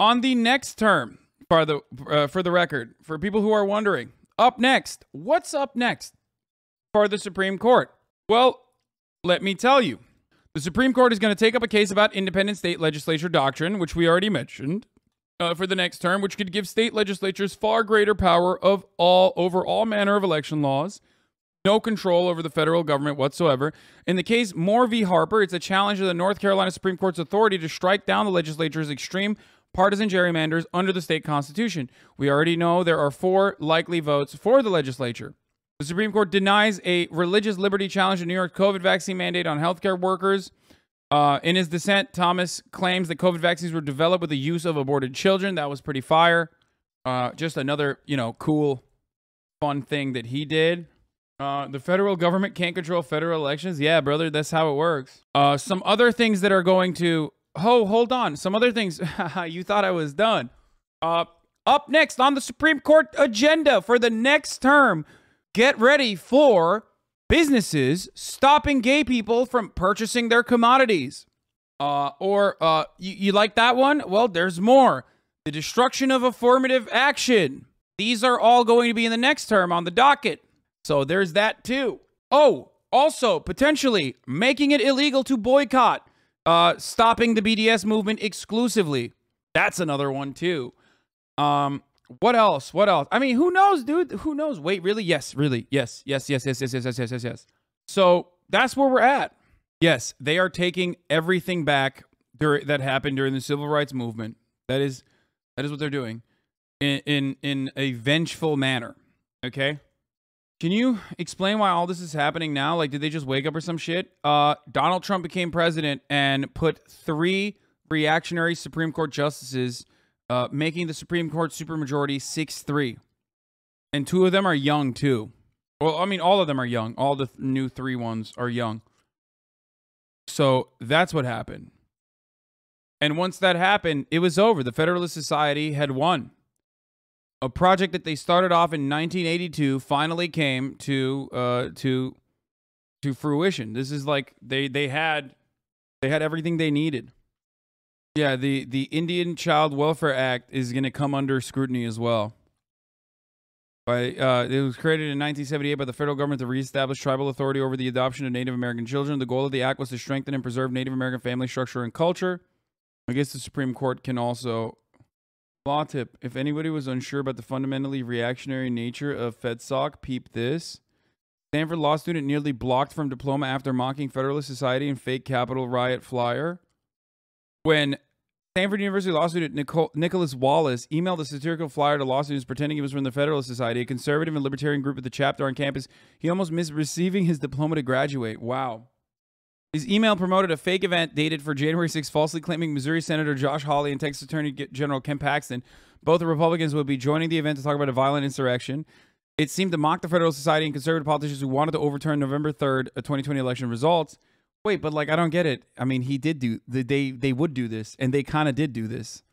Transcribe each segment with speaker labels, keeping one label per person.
Speaker 1: On the next term, for the record, for people who are wondering, up next, what's up next for the Supreme Court? Well, let me tell you. The Supreme Court is going to take up a case about independent state legislature doctrine, which we already mentioned, for the next term, which could give state legislatures far greater power over all manner of election laws, no control over the federal government whatsoever. In the case Moore v. Harper, it's a challenge to the North Carolina Supreme Court's authority to strike down the legislature's extreme partisan gerrymanders under the state constitution. We already know there are 4 likely votes for the legislature. The Supreme Court denies a religious liberty challenge to New York's COVID vaccine mandate on healthcare workers. In his dissent, Thomas claims that COVID vaccines were developed with the use of aborted children. That was pretty fire. Just another, cool, fun thing that he did. The federal government can't control federal elections. Yeah, brother, that's how it works. Some other things that are going to... hold on. Some other things. You thought I was done. Up next on the Supreme Court agenda for the next term, get ready for businesses stopping gay people from purchasing their commodities. You like that one? Well, there's more. The destruction of affirmative action. These are all going to be in the next term on the docket. So there's that too. Oh, also potentially making it illegal to boycott. Stopping the BDS movement exclusively. That's another one too. What else? What else? I mean, who knows, dude? Who knows? Wait, really? Yes, really. Yes. So that's where we're at. Yes, they are taking everything back that happened during the civil rights movement. That is what they're doing in a vengeful manner. Okay. Can you explain why all this is happening now? Like, did they just wake up or some shit? Donald Trump became president and put 3 reactionary Supreme Court justices, making the Supreme Court supermajority 6-3. And 2 of them are young, too. Well, I mean, all of them are young. All the new 3 ones are young. So that's what happened. And once that happened, it was over. The Federalist Society had won. A project that they started off in 1982 finally came to fruition. This is like they had everything they needed. Yeah, the Indian Child Welfare Act is going to come under scrutiny as well. It was created in 1978 by the federal government to reestablish tribal authority over the adoption of Native American children. The goal of the act was to strengthen and preserve Native American family structure and culture. I guess the Supreme Court can also... Law tip, if anybody was unsure about the fundamentally reactionary nature of FedSoc, peep this. Stanford law student nearly blocked from diploma after mocking Federalist Society and fake Capitol riot flyer. When Stanford University law student Nicholas Wallace emailed a satirical flyer to law students pretending he was from the Federalist Society, a conservative and libertarian group at the chapter on campus, he almost missed receiving his diploma to graduate. Wow. His email promoted a fake event dated for January 6, falsely claiming Missouri Senator Josh Hawley and Texas Attorney General Ken Paxton, both the Republicans, would be joining the event to talk about a violent insurrection. It seemed to mock the Federal Society and conservative politicians who wanted to overturn November 3rd, 2020 election results. Wait, but like, I don't get it. I mean, they would do this, and they kind of did do this.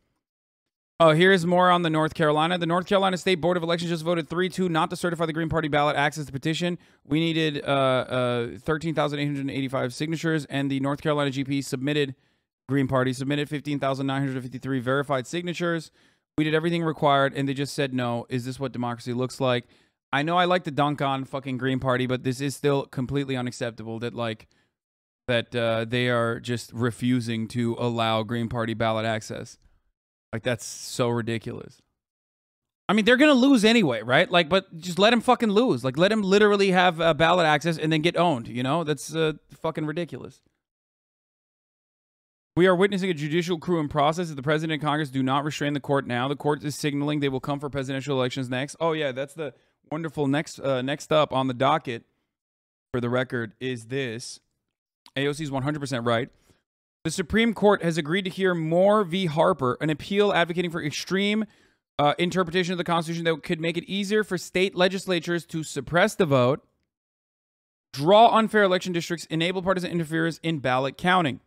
Speaker 1: Oh, here's more on the North Carolina. The North Carolina State Board of Elections just voted 3-2 not to certify the Green Party ballot access to petition. We needed 13,885 signatures, and the North Carolina GP Green Party submitted 15,953 verified signatures. We did everything required, and they just said no. Is this what democracy looks like? I know I like to dunk on fucking Green Party, but this is still completely unacceptable that they are just refusing to allow Green Party ballot access. Like, that's so ridiculous. I mean, they're going to lose anyway, right? Like, but just let them fucking lose. Like, let them literally have ballot access and then get owned, you know? That's fucking ridiculous. We are witnessing a judicial coup in process. If the president and Congress do not restrain the court now, the court is signaling they will come for presidential elections next. Oh, yeah, that's the wonderful next up on the docket, for the record, is this. AOC is 100% right. The Supreme Court has agreed to hear Moore v. Harper, an appeal advocating for extreme interpretation of the Constitution that could make it easier for state legislatures to suppress the vote, draw unfair election districts, enable partisan interference in ballot counting.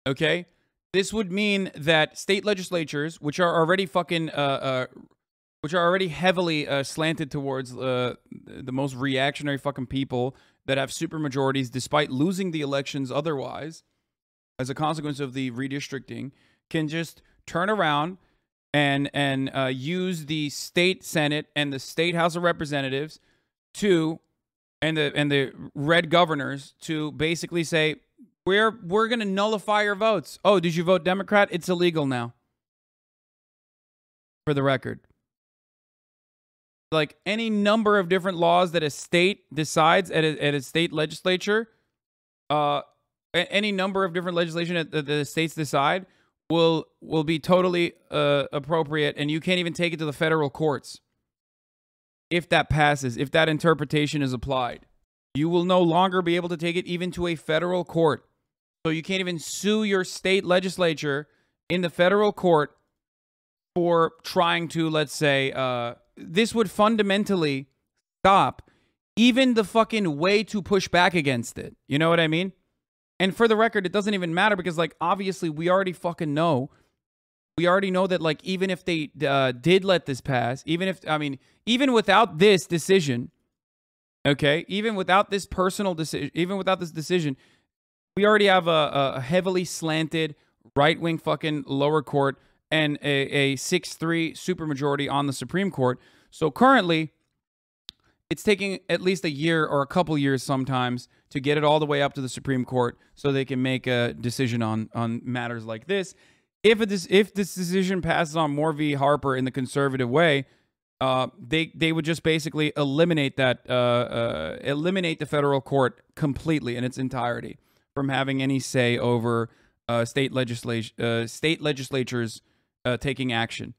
Speaker 1: Okay? This would mean that state legislatures, which are already heavily slanted towards the most reactionary fucking people that have supermajorities despite losing the elections otherwise, as a consequence of the redistricting, can just turn around and use the state Senate and the state House of Representatives to and the red governors to basically say we're going to nullify your votes. Oh, did you vote Democrat? It's illegal now. For the record. Like any number of different laws that a state decides at a state legislature, any number of different legislation that the states decide will be totally appropriate, and you can't even take it to the federal courts. If that passes, if that interpretation is applied, you will no longer be able to take it even to a federal court. So you can't even sue your state legislature in the federal court for trying to, let's say, this would fundamentally stop even the fucking way to push back against it. You know what I mean? And for the record, it doesn't even matter because, like, obviously we already fucking know. We already know that, like, even if they did let this pass, even without this decision, okay, even without this personal decision, even without this decision, we already have a heavily slanted right-wing fucking lower court and a 6-3 supermajority on the Supreme Court. So currently, it's taking at least a year or a couple years sometimes to get it all the way up to the Supreme Court so they can make a decision on matters like this. If this decision passes on Moore v. Harper in the conservative way, they would just basically eliminate the federal court completely in its entirety from having any say over state legislatures taking action.